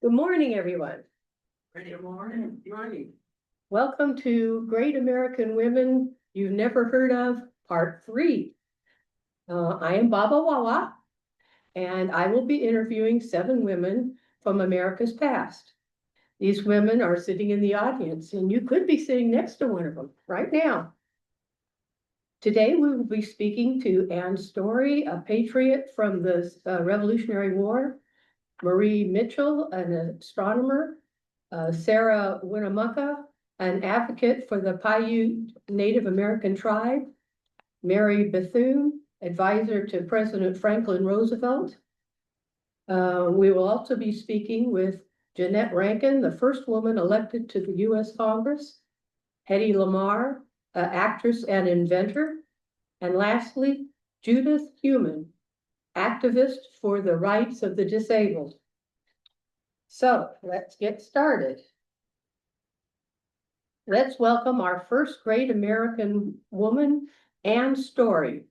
Good morning, everyone. Good morning. Morning. Welcome to Great American Women You've Never Heard of, Part 3. I am Baba Wawa, and I will be interviewing 7 women from America's past. These women are sitting in the audience, and you could be sitting next to one of them right now. Today, we will be speaking to Anne Story, a patriot from the Revolutionary War, Marie Mitchell, an astronomer, Sarah Winnemucca, an advocate for the Paiute Native American tribe, Mary Bethune, advisor to President Franklin Roosevelt. We will also be speaking with Jeanette Rankin, the first woman elected to the U.S. Congress, Hedy Lamarr, actress and inventor, and lastly, Judith Heumann, activist for the rights of the disabled. So let's get started. Let's welcome our first great American woman, Anne Story.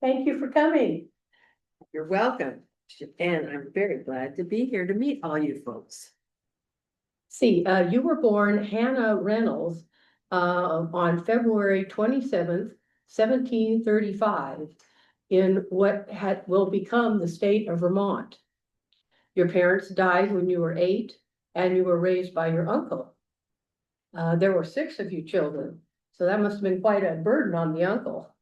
Thank you for coming. You're welcome. And I'm very glad to be here to meet all you folks. See, you were born Hannah Reynolds on February 27th, 1735, in what will become the state of Vermont. Your parents died when you were 8, and you were raised by your uncle. There were 6 of you children, so that must have been quite a burden on the uncle.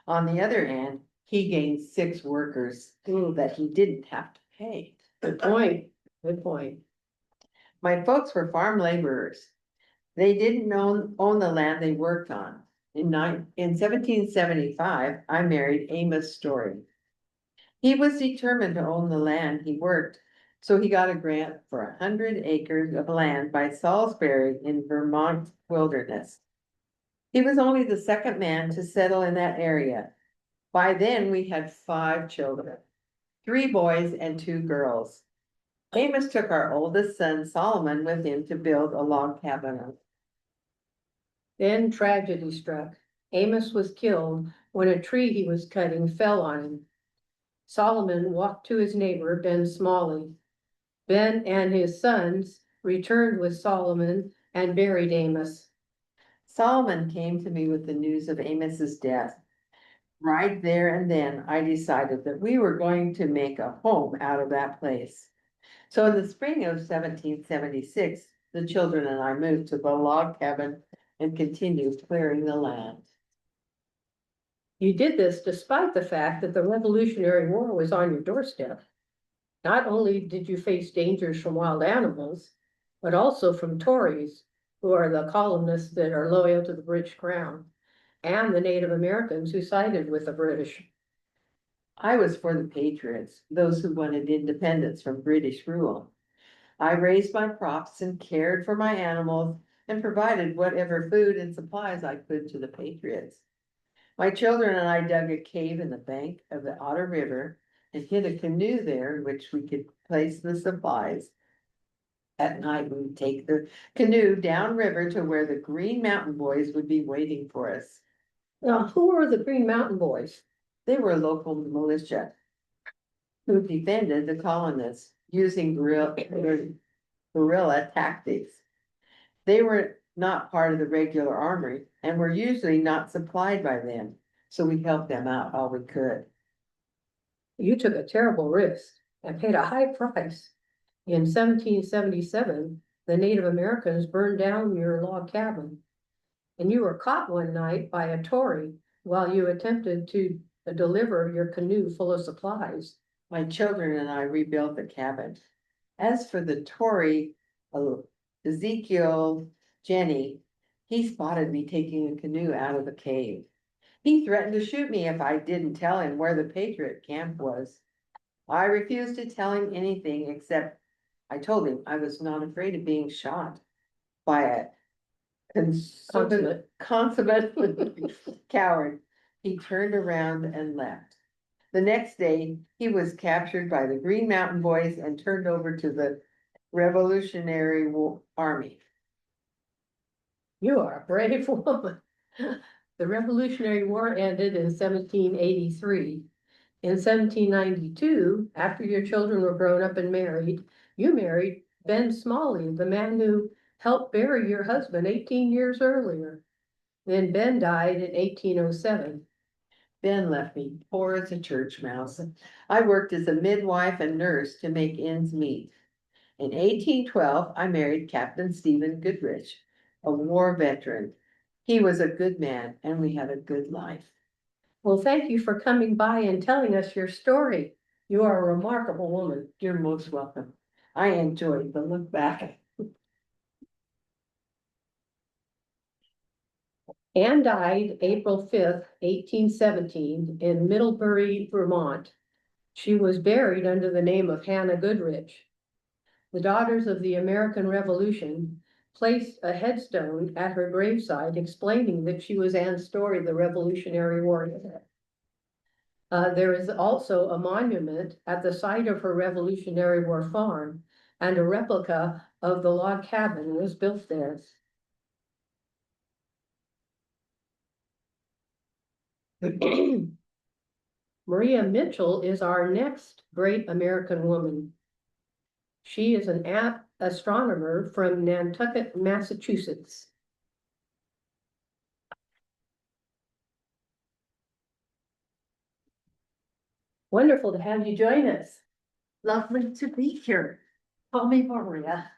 On the other hand, he gained 6 workers that he didn't have to pay. Good point. Good point. My folks were farm laborers. They didn't own the land they worked on. In 1775, I married Amos Story. He was determined to own the land he worked, so he got a grant for 100 acres of land by Salisbury in Vermont wilderness. He was only the second man to settle in that area. By then, we had 5 children, 3 boys and 2 girls. Amos took our oldest son, Solomon, with him to build a log cabin. Then tragedy struck. Amos was killed when a tree he was cutting fell on him. Solomon walked to his neighbor, Ben Smalley. Ben and his sons returned with Solomon and buried Amos. Solomon came to me with the news of Amos's death. Right there and then, I decided that we were going to make a home out of that place. So in the spring of 1776, the children and I moved to the log cabin and continued clearing the land. You did this despite the fact that the Revolutionary War was on your doorstep. Not only did you face dangers from wild animals, but also from Tories, who are the colonists that are loyal to the British Crown, and the Native Americans who sided with the British. I was for the Patriots, those who wanted independence from British rule. I raised my crops and cared for my animals and provided whatever food and supplies I could to the Patriots. My children and I dug a cave in the bank of the Otter River and hid a canoe there in which we could place the supplies. At night, we would take the canoe downriver to where the Green Mountain Boys would be waiting for us. Now, who are the Green Mountain Boys? They were local militia who defended the colonists using guerrilla tactics. They were not part of the regular army and were usually not supplied by them, so we helped them out all we could. You took a terrible risk and paid a high price. In 1777, the Native Americans burned down your log cabin, and you were caught one night by a Tory while you attempted to deliver your canoe full of supplies. My children and I rebuilt the cabin. As for the Tory, Ezekiel Jenny, he spotted me taking a canoe out of the cave. He threatened to shoot me if I didn't tell him where the Patriot camp was. I refused to tell him anything except I told him I was not afraid of being shot by a consummate coward. He turned around and left. The next day, he was captured by the Green Mountain Boys and turned over to the Revolutionary Army. You are a brave woman. The Revolutionary War ended in 1783. In 1792, after your children were grown up and married, You married Ben Smalley, the man who helped bury your husband 18 years earlier. Then Ben died in 1807. Ben left me poor as a church mouse. I worked as a midwife and nurse to make ends meet. In 1812, I married Captain Stephen Goodrich, a war veteran. He was a good man and we had a good life. Well, thank you for coming by and telling us your story. You are a remarkable woman. You're most welcome. I enjoyed the look back. Anne died April 5th, 1817, in Middlebury, Vermont. She was buried under the name of Hannah Goodrich. The Daughters of the American Revolution placed a headstone at her graveside explaining that she was Anne Story, the Revolutionary warrior. There is also a monument at the site of her Revolutionary War farm, and a replica of the log cabin was built there. Maria Mitchell is our next great American woman. She is an astronomer from Nantucket, Massachusetts. Wonderful to have you join us. Lovely to be here. Call me Maria.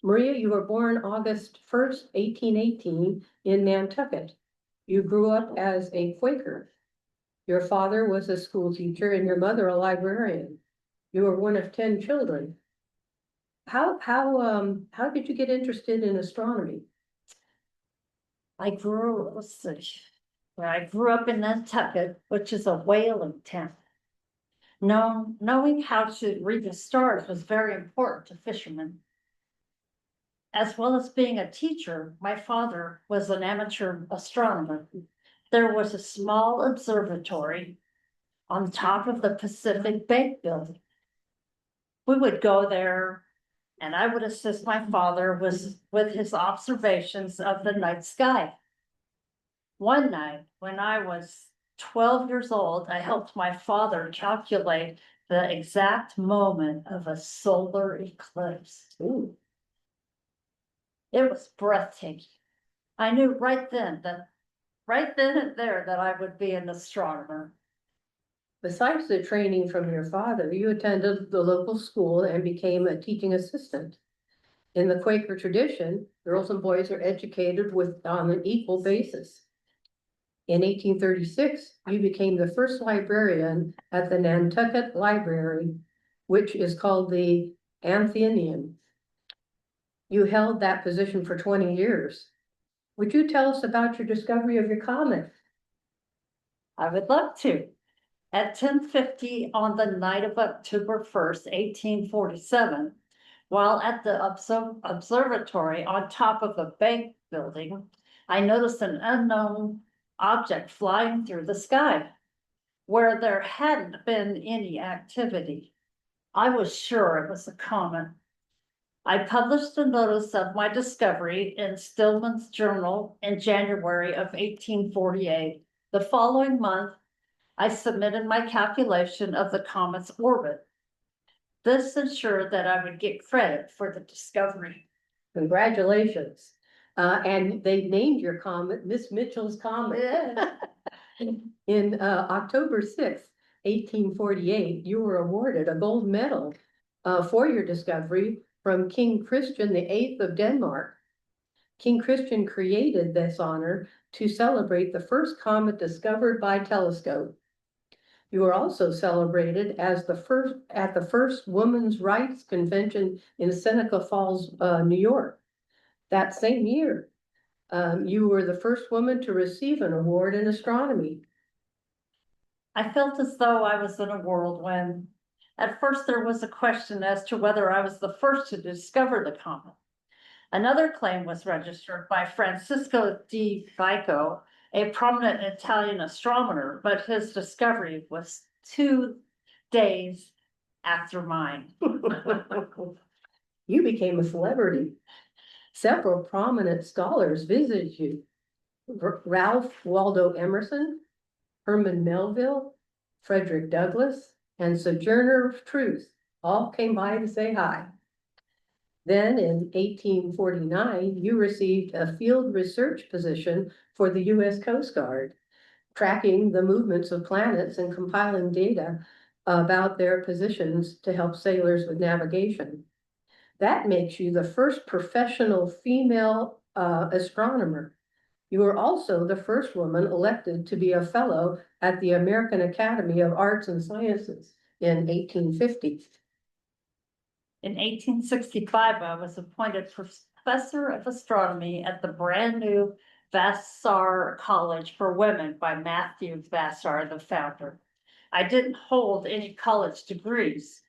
Maria, you were born August 1st, 1818 in Nantucket. You grew up as a Quaker. Your father was a school teacher and your mother a librarian. You were one of 10 children. How did you get interested in astronomy? I grew up in Nantucket, which is a whaling town. Knowing how to read the stars was very important to fishermen. As well as being a teacher, my father was an amateur astronomer. There was a small observatory on top of the Pacific Bank building. We would go there and I would assist my father with his observations of the night sky. One night, when I was 12 years old, I helped my father calculate the exact moment of a solar eclipse. Ooh. It was breathtaking. I knew right then and there that I would be an astronomer. Besides the training from your father, you attended the local school and became a teaching assistant. In the Quaker tradition, girls and boys are educated on an equal basis. In 1836, you became the first librarian at the Nantucket Library, which is called the Athenaeum. You held that position for 20 years. Would you tell us about your discovery of your comet? I would love to. At 10:50 on the night of October 1st, 1847, while at the observatory on top of a bank building, I noticed an unknown object flying through the sky where there hadn't been any activity. I was sure it was a comet. I published a notice of my discovery in Stillman's Journal in January of 1848. The following month, I submitted my calculation of the comet's orbit. This ensured that I would get credit for the discovery. Congratulations. And they named your comet Miss Mitchell's Comet. In October 6th, 1848, you were awarded a gold medal for your discovery from King Christian VIII of Denmark. King Christian created this honor to celebrate the first comet discovered by telescope. You were also celebrated as at the first Women's Rights Convention in Seneca Falls, New York. That same year, you were the first woman to receive an award in astronomy. I felt as though I was in a whirlwind. At first, there was a question as to whether I was the first to discover the comet. Another claim was registered by Francisco di Vico, a prominent Italian astronomer, but his discovery was 2 days after mine. You became a celebrity. Several prominent scholars visited you. Ralph Waldo Emerson, Herman Melville, Frederick Douglass, and Sojourner Truth all came by to say hi. Then in 1849, you received a field research position for the US Coast Guard, tracking the movements of planets and compiling data about their positions to help sailors with navigation. That makes you the first professional female astronomer. You were also the first woman elected to be a fellow at the American Academy of Arts and Sciences in 1850. In 1865, I was appointed professor of astronomy at the brand new Vassar College for Women by Matthew Vassar, the founder. I didn't hold any college degrees,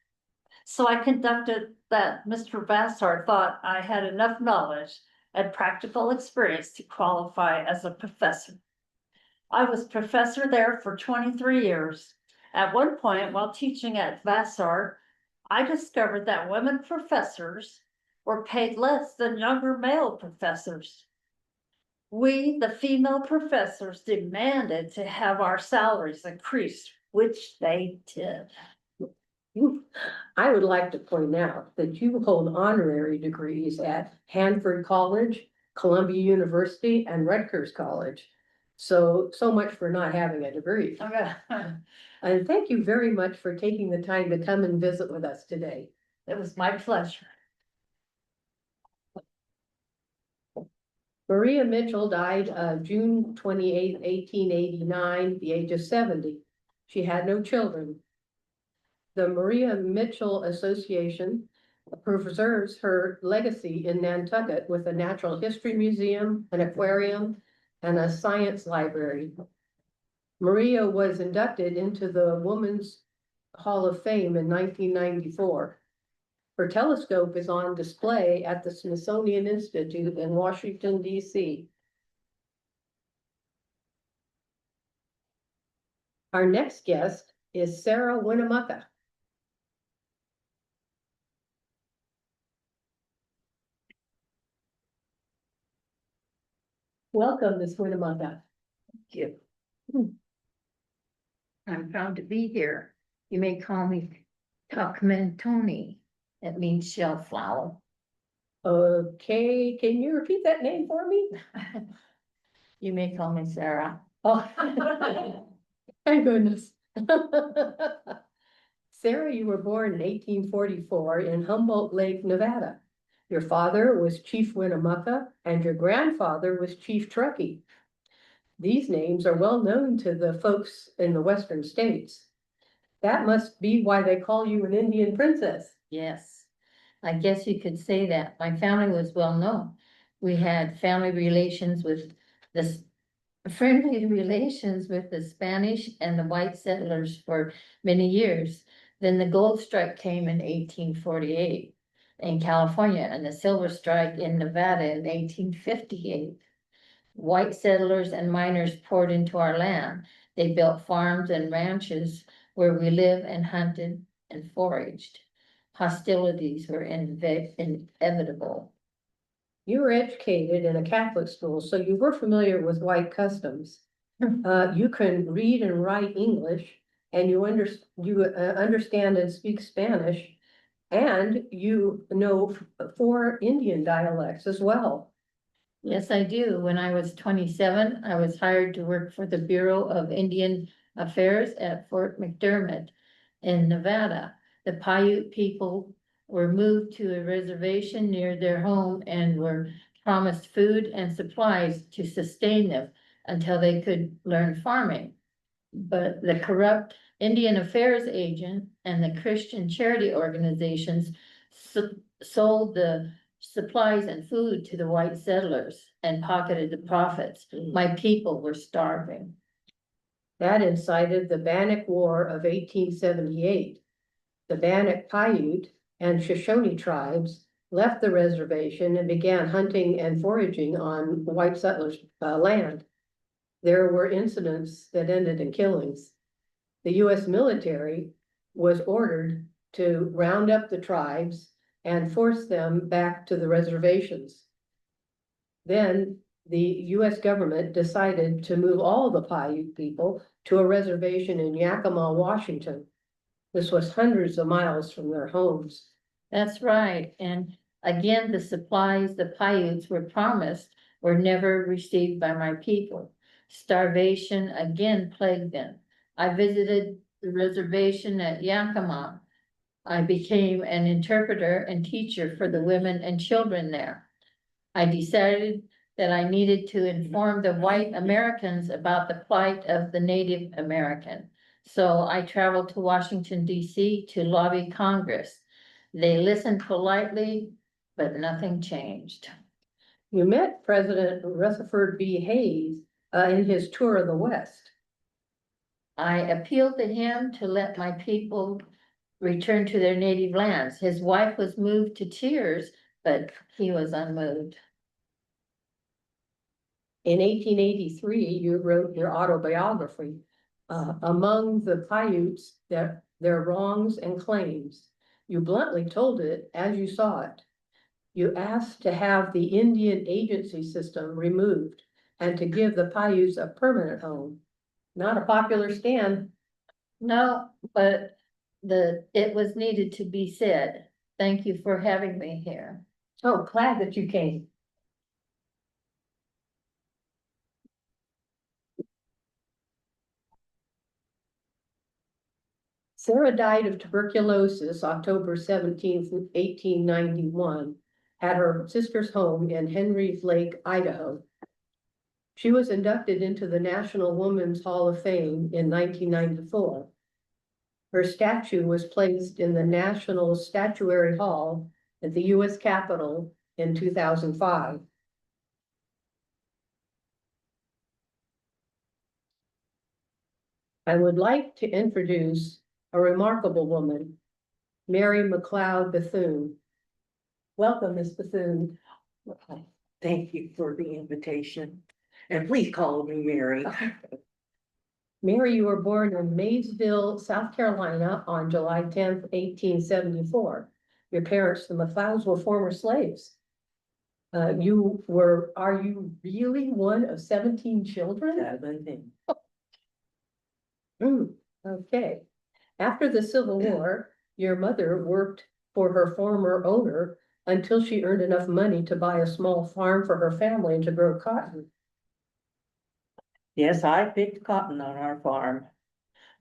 so I conducted that Mr. Vassar thought I had enough knowledge and practical experience to qualify as a professor. I was professor there for 23 years. At one point, while teaching at Vassar, I discovered that women professors were paid less than younger male professors. We, the female professors, demanded to have our salaries increased, which they did. I would like to point out that you hold honorary degrees at Hanford College, Columbia University, and Rutgers College. So much for not having a degree. Okay. And thank you very much for taking the time to come and visit with us today. It was my pleasure. Maria Mitchell died June 28, 1889, the age of 70. She had no children. The Maria Mitchell Association preserves her legacy in Nantucket with a natural history museum, an aquarium, and a science library. Maria was inducted into the Women's Hall of Fame in 1994. Her telescope is on display at the Smithsonian Institute in Washington, D.C. Our next guest is Sarah Winnemucca. Welcome, Ms. Winnemucca. You. I'm proud to be here. You may call me Tuckman. It means shellflower. Okay, can you repeat that name for me? You may call me Sarah. Oh, thank goodness. Sarah, you were born in 1844 in Humboldt Lake, Nevada. Your father was Chief Winnemucca and your grandfather was Chief Truckee. These names are well known to the folks in the western states. That must be why they call you an Indian princess. Yes, I guess you could say that. My family was well known. We had family relations with this friendly relations with the Spanish and the white settlers for many years. Then the gold strike came in 1848 in California and the silver strike in Nevada in 1858. White settlers and miners poured into our land. They built farms and ranches where we lived and hunted and foraged. Hostilities were inevitable. You were educated in a Catholic school, so you were familiar with white customs. You can read and write English, and you understand and speak Spanish, and you know 4 Indian dialects as well. Yes, I do. When I was 27, I was hired to work for the Bureau of Indian Affairs at Fort McDermott in Nevada. The Paiute people were moved to a reservation near their home and were promised food and supplies to sustain them until they could learn farming. But the corrupt Indian Affairs agent and the Christian charity organizations sold the supplies and food to the white settlers and pocketed the profits. My people were starving. That incited the Bannock War of 1878. The Bannock Paiute and Shoshone tribes left the reservation and began hunting and foraging on white settlers' land. There were incidents that ended in killings. The US military was ordered to round up the tribes and force them back to the reservations. Then the US government decided to move all the Paiute people to a reservation in Yakima, Washington. This was hundreds of miles from their homes. That's right, and again, the supplies the Paiutes were promised were never received by my people. Starvation again plagued them. I visited the reservation at Yakima. I became an interpreter and teacher for the women and children there. I decided that I needed to inform the white Americans about the plight of the Native American. So I traveled to Washington DC to lobby Congress. They listened politely, but nothing changed. You met President Rutherford B. Hayes in his tour of the West. I appealed to him to let my people return to their native lands. His wife was moved to tears, but he was unmoved. In 1883, you wrote your autobiography, among the Paiutes, their wrongs and claims. You bluntly told it as you saw it. You asked to have the Indian agency system removed and to give the Paiutes a permanent home. Not a popular stand. No, but it was needed to be said. Thank you for having me here. Oh, glad that you came. Sarah died of tuberculosis October 17th, 1891, at her sister's home in Henry's Lake, Idaho. She was inducted into the National Women's Hall of Fame in 1994. Her statue was placed in the National Statuary Hall at the US Capitol in 2005. I would like to introduce a remarkable woman, Mary McLeod Bethune. Welcome, Miss Bethune. Thank you for the invitation, and please call me Mary. Mary, you were born in Maysville, South Carolina on July 10th, 1874. Your parents, the McLeods, were former slaves. Are you really one of 17 children? 17. Okay. After the Civil War, your mother worked for her former owner until she earned enough money to buy a small farm for her family and to grow cotton. Yes, I picked cotton on our farm,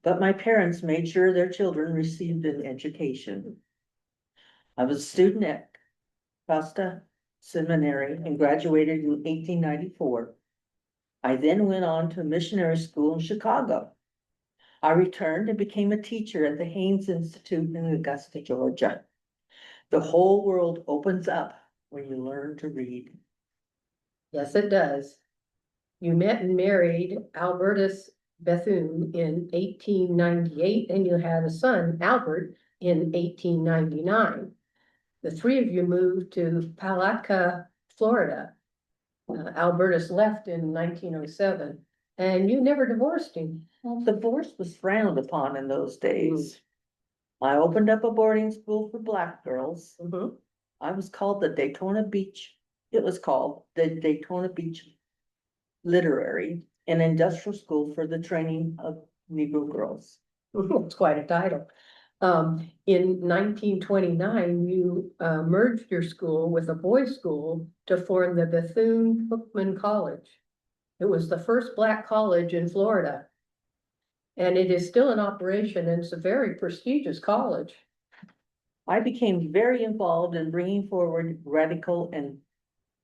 but my parents made sure their children received an education. I was a student at Costa Seminary and graduated in 1894. I then went on to missionary school in Chicago. I returned and became a teacher at the Haynes Institute in Augusta, Georgia. The whole world opens up when you learn to read. Yes, it does. You met and married Albertus Bethune in 1898, and you had a son, Albert, in 1899. The three of you moved to Palatka, Florida. Albertus left in 1907, and you never divorced him. Well, divorce was frowned upon in those days. I opened up a boarding school for Black girls. I was called the Daytona Beach. It was called the Daytona Beach Literary and Industrial School for the Training of Negro Girls. It's quite a title. In 1929, you merged your school with a boys' school to form the Bethune-Cookman College. It was the first Black college in Florida. And it is still in operation, and it's a very prestigious college. I became very involved in bringing forward radical and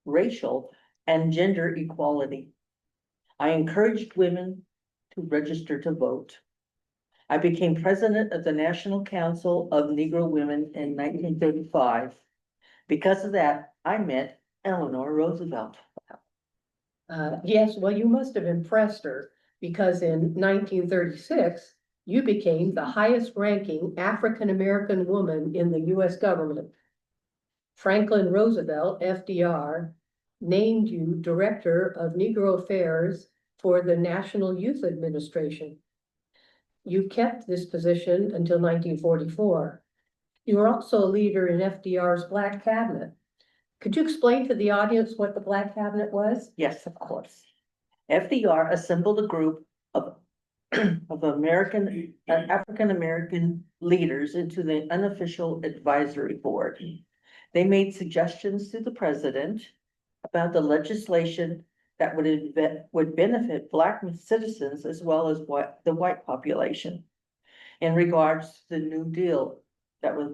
racial and gender equality. I encouraged women to register to vote. I became president of the National Council of Negro Women in 1935. Because of that, I met Eleanor Roosevelt. Yes, well, you must have impressed her, because in 1936, you became the highest ranking African-American woman in the US government. Franklin Roosevelt, FDR, named you Director of Negro Affairs for the National Youth Administration. You kept this position until 1944. You were also a leader in FDR's Black Cabinet. Could you explain to the audience what the Black Cabinet was? Yes, of course. FDR assembled a group of of African-American leaders into the unofficial advisory board. They made suggestions to the president about the legislation that would benefit Black citizens as well as the white population in regards to the New Deal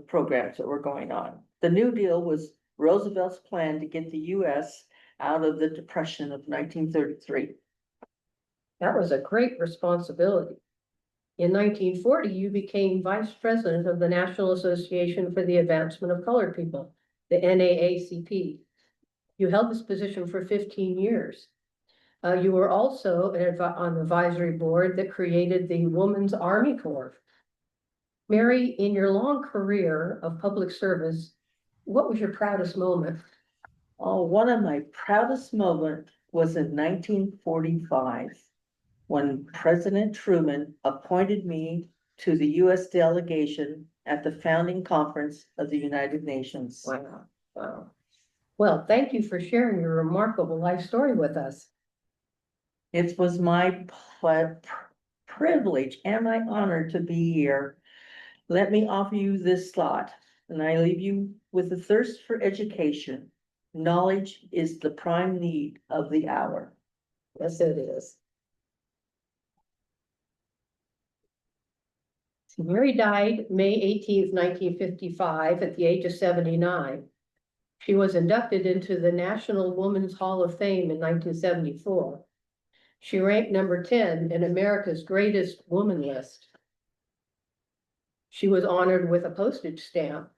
programs that were going on. The New Deal was Roosevelt's plan to get the US out of the Depression of 1933. That was a great responsibility. In 1940, you became vice president of the National Association for the Advancement of Colored People, the NAACP. You held this position for 15 years. You were also on the advisory board that created the Women's Army Corps. Mary, in your long career of public service, what was your proudest moment? Oh, one of my proudest moments was in 1945, when President Truman appointed me to the US delegation at the founding conference of the United Nations. Wow, wow. Well, thank you for sharing your remarkable life story with us. It was my privilege and my honor to be here. Let me offer you this thought, and I leave you with a thirst for education. Knowledge is the prime need of the hour. Yes, it is. Mary died May 18th, 1955, at the age of 79. She was inducted into the National Women's Hall of Fame in 1974. She ranked number 10 in America's Greatest Woman list. She was honored with a postage stamp.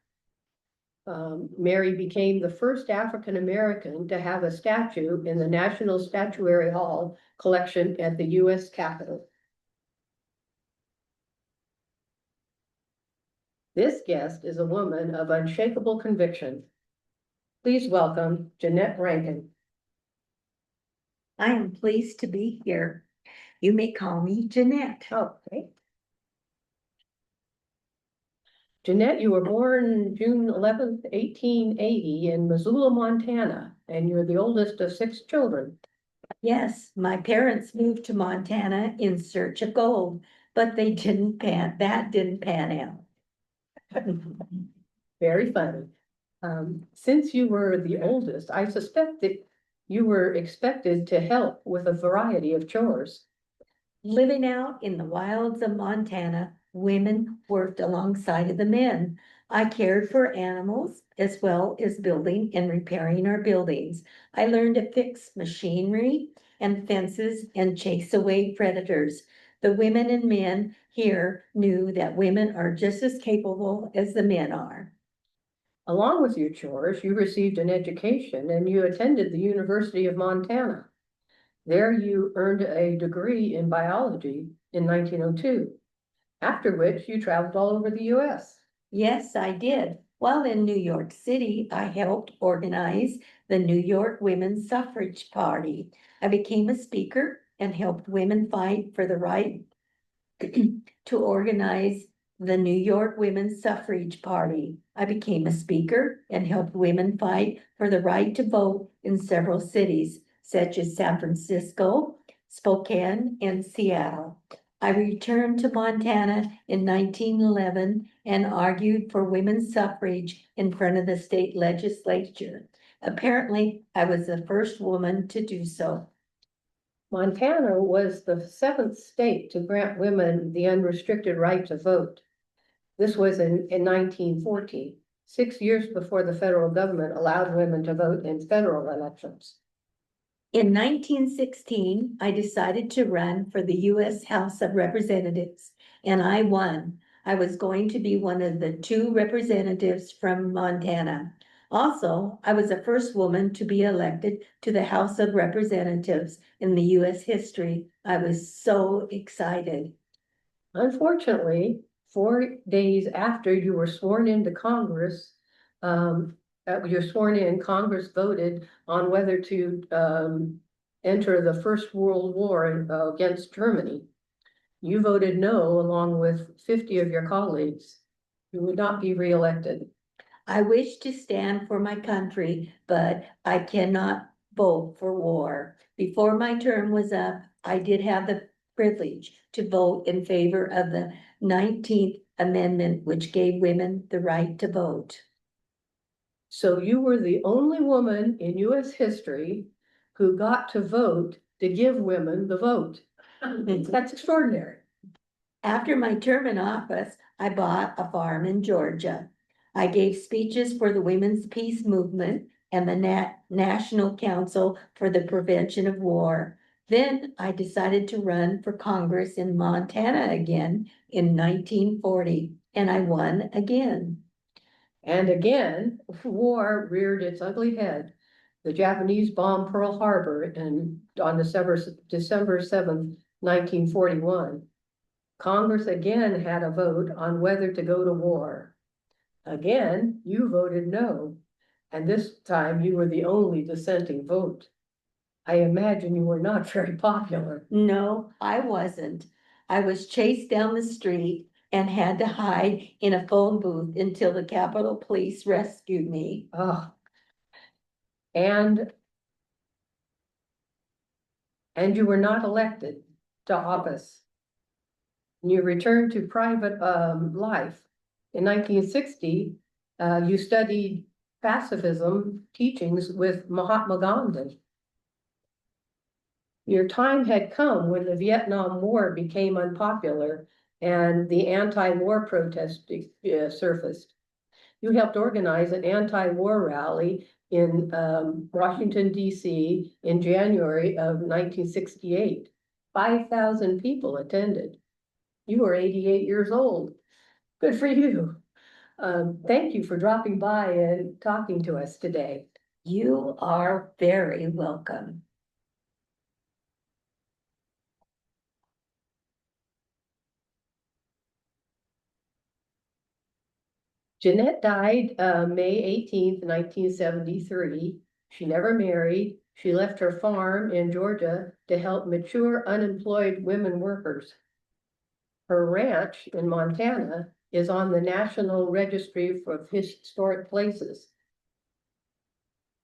Mary became the first African American to have a statue in the National Statuary Hall collection at the US Capitol. This guest is a woman of unshakable conviction. Please welcome Jeanette Rankin. I am pleased to be here. You may call me Jeanette. Okay. Jeanette, you were born June 11th, 1880 in Missoula, Montana, and you're the oldest of 6 children. Yes, my parents moved to Montana in search of gold, but that didn't pan out. Very funny. Since you were the oldest, I suspect that you were expected to help with a variety of chores. Living out in the wilds of Montana, women worked alongside of the men. I cared for animals as well as building and repairing our buildings. I learned to fix machinery and fences and chase away predators. The women and men here knew that women are just as capable as the men are. Along with your chores, you received an education and you attended the University of Montana. There you earned a degree in biology in 1902, after which you traveled all over the US. Yes, I did. While in New York City, I helped organize the New York Women's Suffrage Party. I became a speaker and helped women fight for the right to organize the New York Women's Suffrage Party. I became a speaker and helped women fight for the right to vote in several cities, such as San Francisco, Spokane, and Seattle. I returned to Montana in 1911 and argued for women's suffrage in front of the state legislature. Apparently, I was the first woman to do so. Montana was the 7th state to grant women the unrestricted right to vote. This was in 1914, 6 years before the federal government allowed women to vote in federal elections. In 1916, I decided to run for the US House of Representatives, and I won. I was going to be one of the 2 representatives from Montana. Also, I was the first woman to be elected to the House of Representatives in the US history. I was so excited. Unfortunately, 4 days after you were sworn into Congress, Congress voted on whether to enter the First World War against Germany. You voted no, along with 50 of your colleagues. You would not be reelected. I wish to stand for my country, but I cannot vote for war. Before my term was up, I did have the privilege to vote in favor of the 19th Amendment, which gave women the right to vote. So you were the only woman in US history who got to vote to give women the vote. That's extraordinary. After my term in office, I bought a farm in Georgia. I gave speeches for the Women's Peace Movement and the National Council for the Prevention of War. Then I decided to run for Congress in Montana again in 1940, and I won again. And again, war reared its ugly head. The Japanese bombed Pearl Harbor on December 7th, 1941. Congress again had a vote on whether to go to war. Again, you voted no, and this time you were the only dissenting vote. I imagine you were not very popular. No, I wasn't. I was chased down the street and had to hide in a phone booth until the Capitol Police rescued me. Oh. And you were not elected to office. You returned to private life. In 1960, you studied pacifism teachings with Mahatma Gandhi. Your time had come when the Vietnam War became unpopular and the anti-war protest surfaced. You helped organize an anti-war rally in Washington, D.C. in January of 1968. 5,000 people attended. You were 88 years old. Good for you. Thank you for dropping by and talking to us today. You are very welcome. Jeanette died May 18th, 1973. She never married. She left her farm in Georgia to help mature unemployed women workers. Her ranch in Montana is on the National Registry of Historic Places.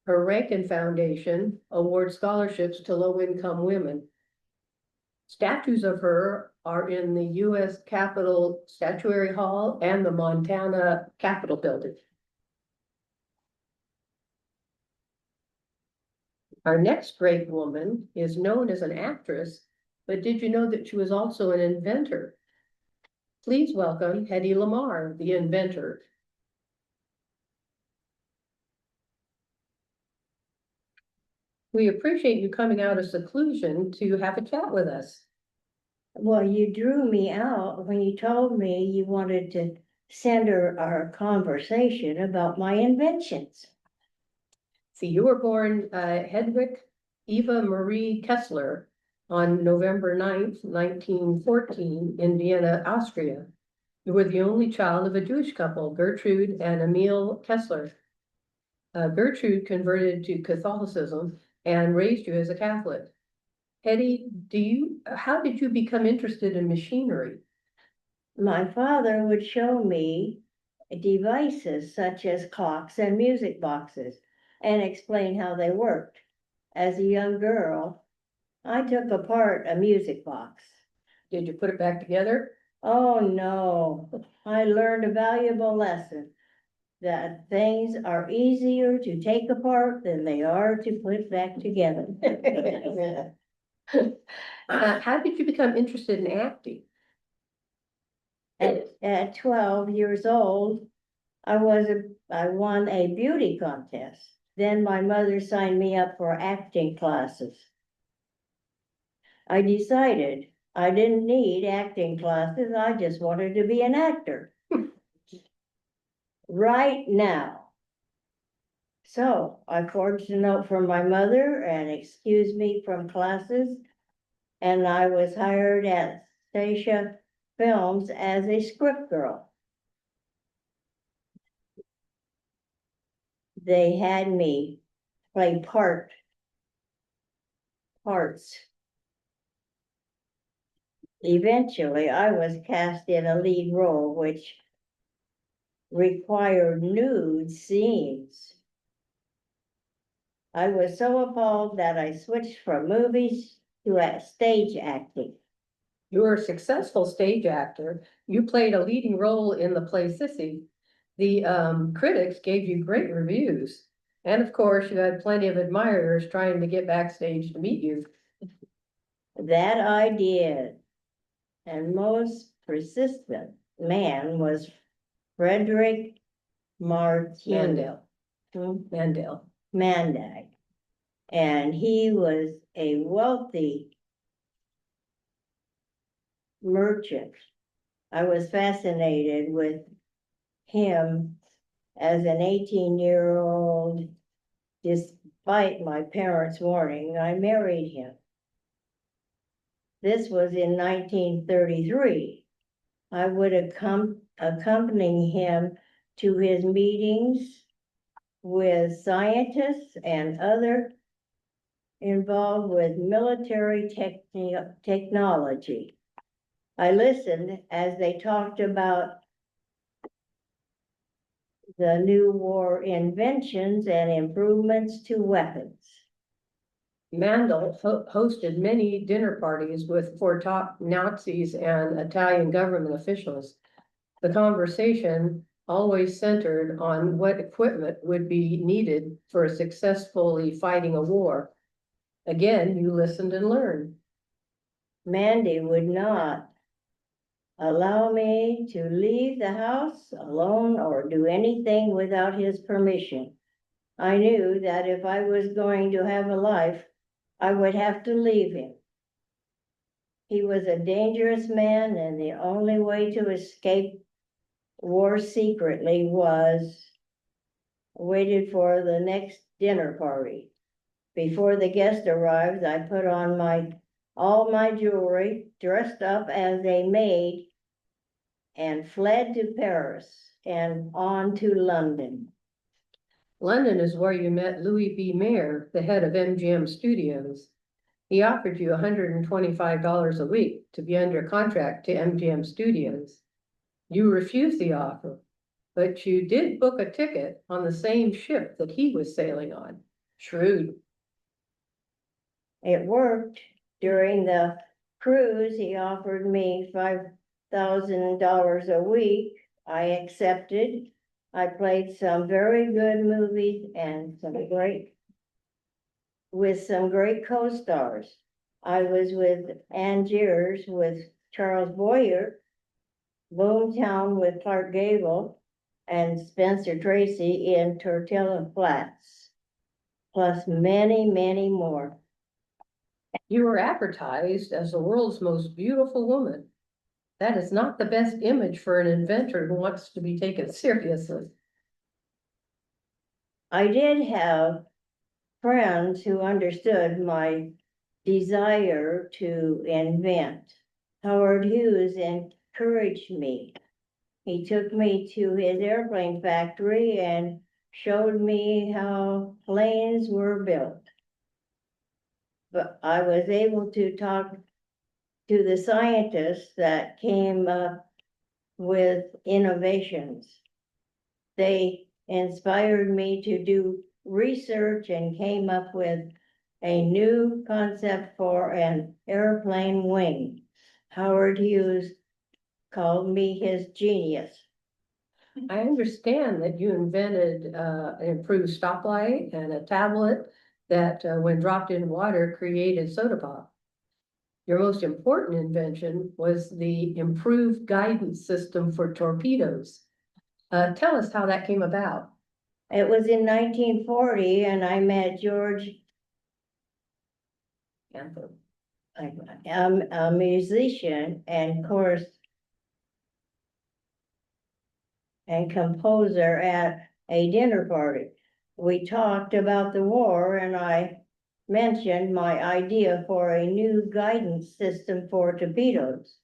Her Rankin Foundation awards scholarships to low-income women. Statues of her are in the U.S. Capitol Statuary Hall and the Montana Capitol Building. Our next great woman is known as an actress, but did you know that she was also an inventor? Please welcome Hedy Lamarr, the inventor. We appreciate you coming out of seclusion to have a chat with us. Well, you drew me out when you told me you wanted to center our conversation about my inventions. See, you were born Hedwig Eva Marie Kessler on November 9th, 1914 in Vienna, Austria. You were the only child of a Jewish couple, Gertrude and Emil Kessler. Gertrude converted to Catholicism and raised you as a Catholic. Hedy, how did you become interested in machinery? My father would show me devices such as clocks and music boxes and explain how they worked. As a young girl, I took apart a music box. Did you put it back together? Oh no, I learned a valuable lesson that things are easier to take apart than they are to put back together. How did you become interested in acting? At 12 years old, I won a beauty contest. Then my mother signed me up for acting classes. I decided I didn't need acting classes. I just wanted to be an actor. Right now. So I forged a note from my mother and excused me from classes. And I was hired at Stacia Films as a script girl. They had me play parts. Eventually, I was cast in a lead role, which required nude scenes. I was so appalled that I switched from movies to stage acting. You were a successful stage actor. You played a leading role in the play Sissy. The critics gave you great reviews. And of course, you had plenty of admirers trying to get backstage to meet you. That I did. And most persistent man was Frederick Martin. Mandel, Hmm? Mandel. Mandag. And he was a wealthy merchant. I was fascinated with him as an 18-year-old. Despite my parents' warning, I married him. This was in 1933. I would accompany him to his meetings with scientists and other involved with military technology. I listened as they talked about the new war inventions and improvements to weapons. Mandel hosted many dinner parties for top Nazis and Italian government officials. The conversation always centered on what equipment would be needed for successfully fighting a war. Again, you listened and learned. Mandy would not allow me to leave the house alone or do anything without his permission. I knew that if I was going to have a life, I would have to leave him. He was a dangerous man, and the only way to escape war secretly was waited for the next dinner party. Before the guest arrived, I put on all my jewelry, dressed up as a maid, and fled to Paris and on to London. London is where you met Louis B. Mayer, the head of MGM Studios. He offered you $125 a week to be under contract to MGM Studios. You refused the offer, but you did book a ticket on the same ship that he was sailing on. Shrewd. It worked. During the cruise, he offered me $5,000 a week. I accepted. I played some very good movies and with some great co-stars. I was with Angiers with Charles Boyer, Boomtown with Clark Gable, and Spencer Tracy in Tortilla Flats, plus many, many more. You were advertised as the world's most beautiful woman. That is not the best image for an inventor who wants to be taken seriously. I did have friends who understood my desire to invent. Howard Hughes encouraged me. He took me to his airplane factory and showed me how planes were built. But I was able to talk to the scientists that came up with innovations. They inspired me to do research and came up with a new concept for an airplane wing. Howard Hughes called me his genius. I understand that you invented an improved stoplight and a tablet that, when dropped in water, created soda pop. Your most important invention was the improved guidance system for torpedoes. Tell us how that came about. It was in 1940, and I met George, Anthem. a musician and course and composer at a dinner party. We talked about the war, and I mentioned my idea for a new guidance system for torpedoes.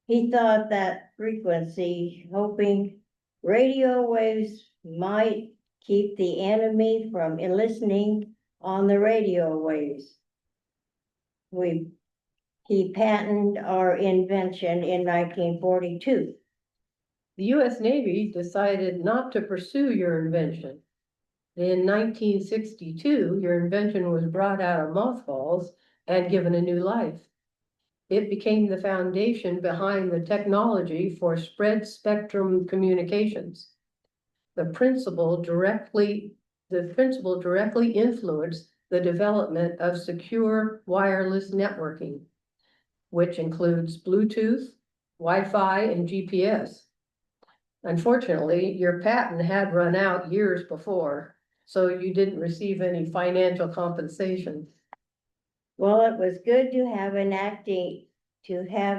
He thought that frequency, hoping radio waves might keep the enemy from listening on the radio waves. He patented our invention in 1942. The US Navy decided not to pursue your invention. In 1962, your invention was brought out of mothballs and given a new life. It became the foundation behind the technology for spread spectrum communications. The principle directly influenced the development of secure wireless networking, which includes Bluetooth, Wi-Fi, and GPS. Unfortunately, your patent had run out years before, so you didn't receive any financial compensation. Well, it was good to have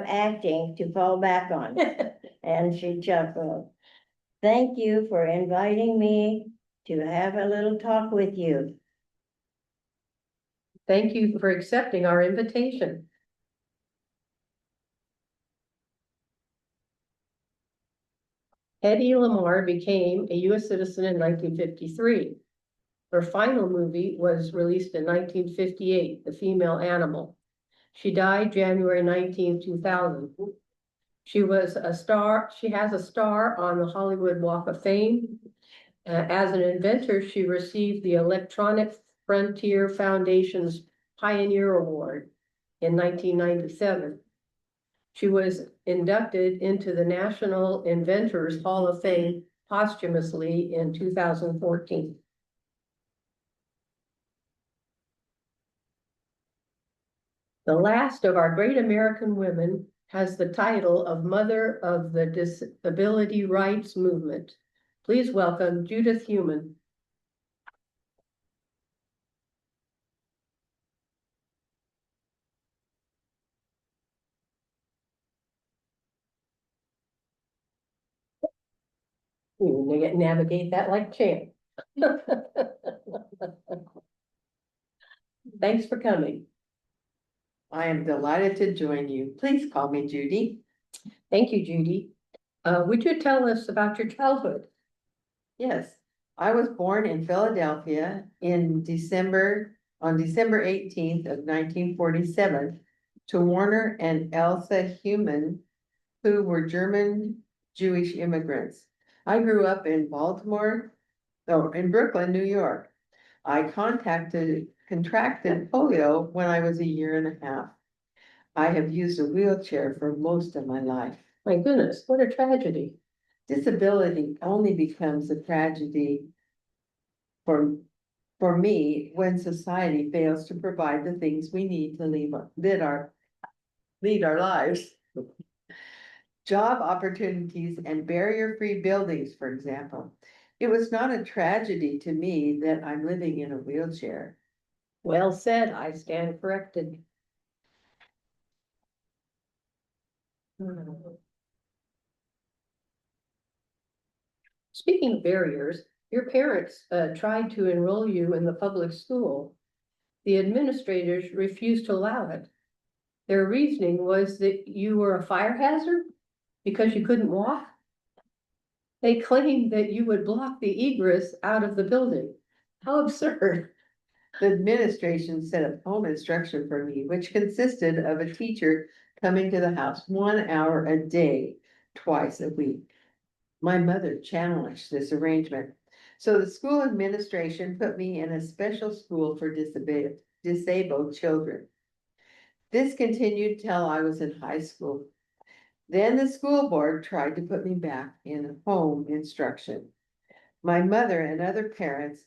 acting to fall back on. And she chuckled. Thank you for inviting me to have a little talk with you. Thank you for accepting our invitation. Hedy Lamarr became a U.S. citizen in 1953. Her final movie was released in 1958, The Female Animal. She died January 19, 2000. She has a star on the Hollywood Walk of Fame. As an inventor, she received the Electronic Frontier Foundation's Pioneer Award in 1997. She was inducted into the National Inventors Hall of Fame posthumously in 2014. The last of our great American women has the title of Mother of the Disability Rights Movement. Please welcome Judith Heumann. You navigate that like champ. Thanks for coming. I am delighted to join you. Please call me Judy. Thank you, Judy. Would you tell us about your childhood? Yes, I was born in Philadelphia on December 18th of 1947 to Warner and Elsa Heumann, who were German Jewish immigrants. I grew up in in Brooklyn, New York. I contracted polio when I was a year and a half. I have used a wheelchair for most of my life. My goodness, what a tragedy. Disability only becomes a tragedy for me when society fails to provide the things we need to lead our lives. Job opportunities and barrier-free buildings, for example. It was not a tragedy to me that I'm living in a wheelchair. Well said, I stand corrected. Speaking of barriers, your parents tried to enroll you in the public school. The administrators refused to allow it. Their reasoning was that you were a fire hazard because you couldn't walk. They claimed that you would block the egress out of the building. How absurd. The administration set up home instruction for me, which consisted of a teacher coming to the house 1 hour a day, twice a week. My mother challenged this arrangement, so the school administration put me in a special school for disabled children. This continued till I was in high school. Then the school board tried to put me back in home instruction. My mother and other parents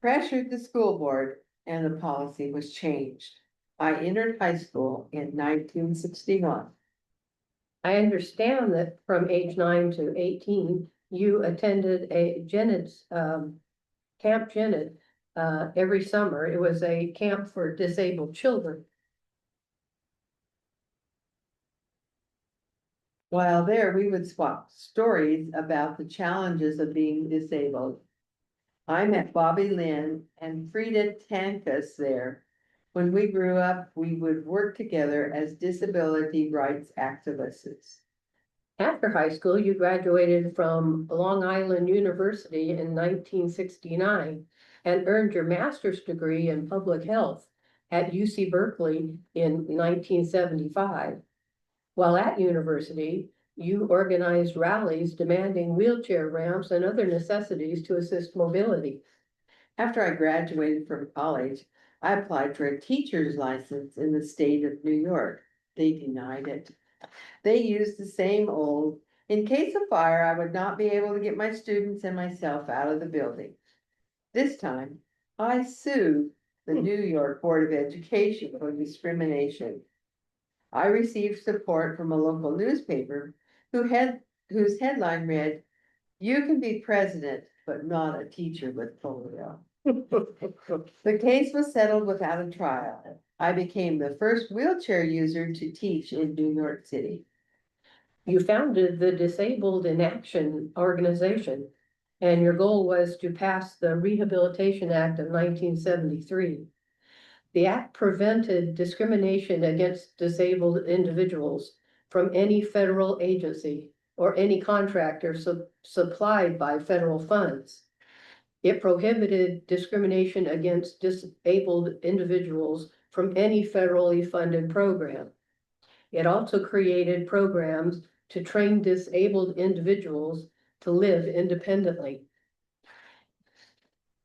pressured the school board and the policy was changed. I entered high school in 1961. I understand that from age 9 to 18, you attended a Camp Janet every summer. It was a camp for disabled children. While there, we would swap stories about the challenges of being disabled. I met Bobby Lynn and Frida Tankus there. When we grew up, we would work together as disability rights activists. After high school, you graduated from Long Island University in 1969 and earned your master's degree in public health at UC Berkeley in 1975. While at university, you organized rallies demanding wheelchair ramps and other necessities to assist mobility. After I graduated from college, I applied for a teacher's license in the state of New York. They denied it. They used the same old, in case of fire, I would not be able to get my students and myself out of the building. This time, I sued the New York Board of Education for discrimination. I received support from a local newspaper whose headline read, "You can be president, but not a teacher with polio." The case was settled without a trial. I became the first wheelchair user to teach in New York City. You founded the Disabled in Action organization, and your goal was to pass the Rehabilitation Act of 1973. The act prevented discrimination against disabled individuals from any federal agency or any contractor supplied by federal funds. It prohibited discrimination against disabled individuals from any federally funded program. It also created programs to train disabled individuals to live independently.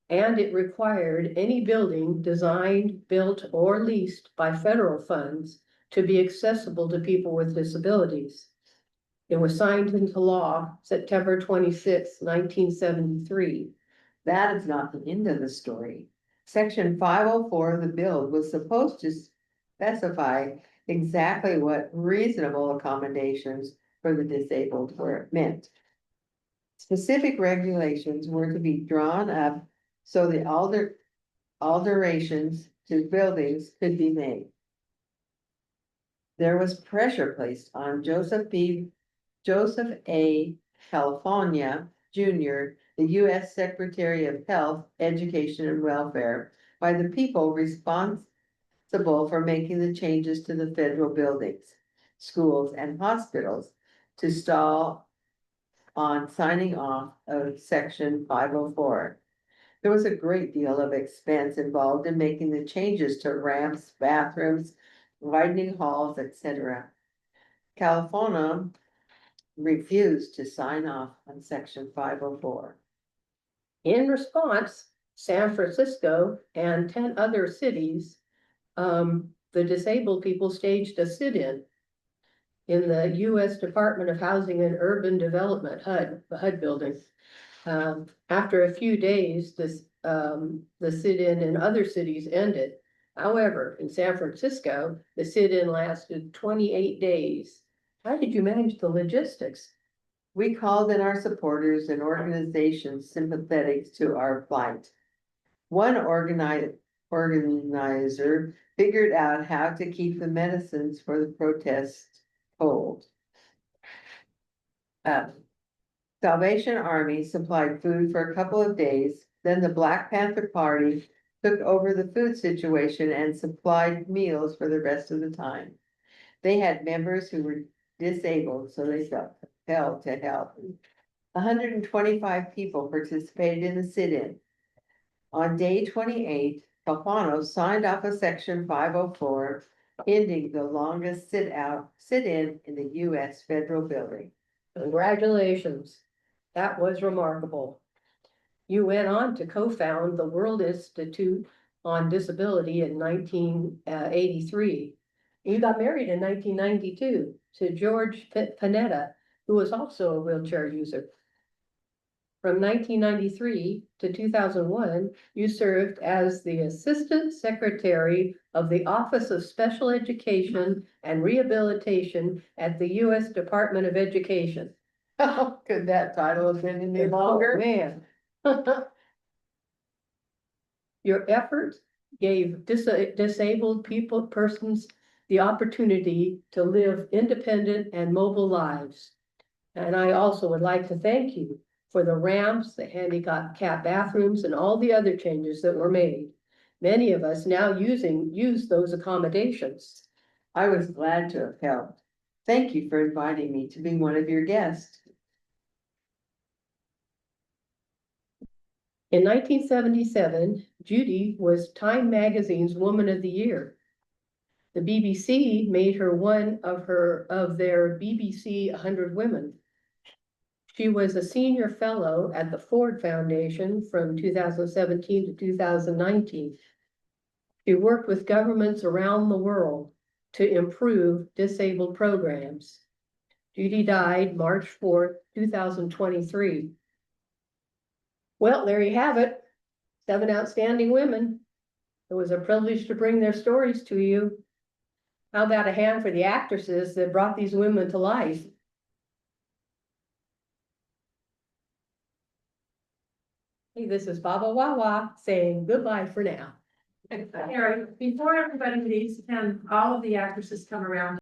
And it required any building designed, built, or leased by federal funds to be accessible to people with disabilities. It was signed into law September 26, 1973. That is not the end of the story. Section 504 of the bill was supposed to specify exactly what reasonable accommodations for the disabled were meant. Specific regulations were to be drawn up so the alterations to buildings could be made. There was pressure placed on Joseph A. California Jr., the U.S. Secretary of Health, Education, and Welfare, by the people responsible for making the changes to the federal buildings, schools, and hospitals to stall on signing off of Section 504. There was a great deal of expense involved in making the changes to ramps, bathrooms, widening halls, etc. California refused to sign off on Section 504. In response, San Francisco and 10 other cities, the disabled people staged a sit-in in the U.S. Department of Housing and Urban Development, the HUD building. After a few days, the sit-in in other cities ended. However, in San Francisco, the sit-in lasted 28 days. How did you manage the logistics? We called in our supporters and organizations sympathetic to our plight. One organizer figured out how to keep the medicines for the protest cold. Salvation Army supplied food for a couple of days. Then the Black Panther Party took over the food situation and supplied meals for the rest of the time. They had members who were disabled, so they felt compelled to help. 125 people participated in the sit-in. On day 28, Calfano signed off a Section 504, ending the longest sit-in in the U.S. federal building. Congratulations. That was remarkable. You went on to co-found the World Institute on Disability in 1983. You got married in 1992 to George Panetta, who was also a wheelchair user. From 1993 to 2001, you served as the Assistant Secretary of the Office of Special Education and Rehabilitation at the U.S. Department of Education. Oh, could that title have been any Oh, longer? man. Your efforts gave disabled persons the opportunity to live independent and mobile lives. And I also would like to thank you for the ramps, the handicap bathrooms, and all the other changes that were made. Many of us now use those accommodations. I was glad to have helped. Thank you for inviting me to be one of your guests. In 1977, Judy was Time Magazine's Woman of the Year. The BBC made her one of their BBC 100 Women. She was a senior fellow at the Ford Foundation from 2017 to 2019. She worked with governments around the world to improve disabled programs. Judy died March 4th, 2023. Well, there you have it. 7 outstanding women. It was a privilege to bring their stories to you. How about a hand for the actresses that brought these women to life? Hey, this is Baba Wawa saying goodbye for now. Kerry, before everybody leaves and all of the actresses come around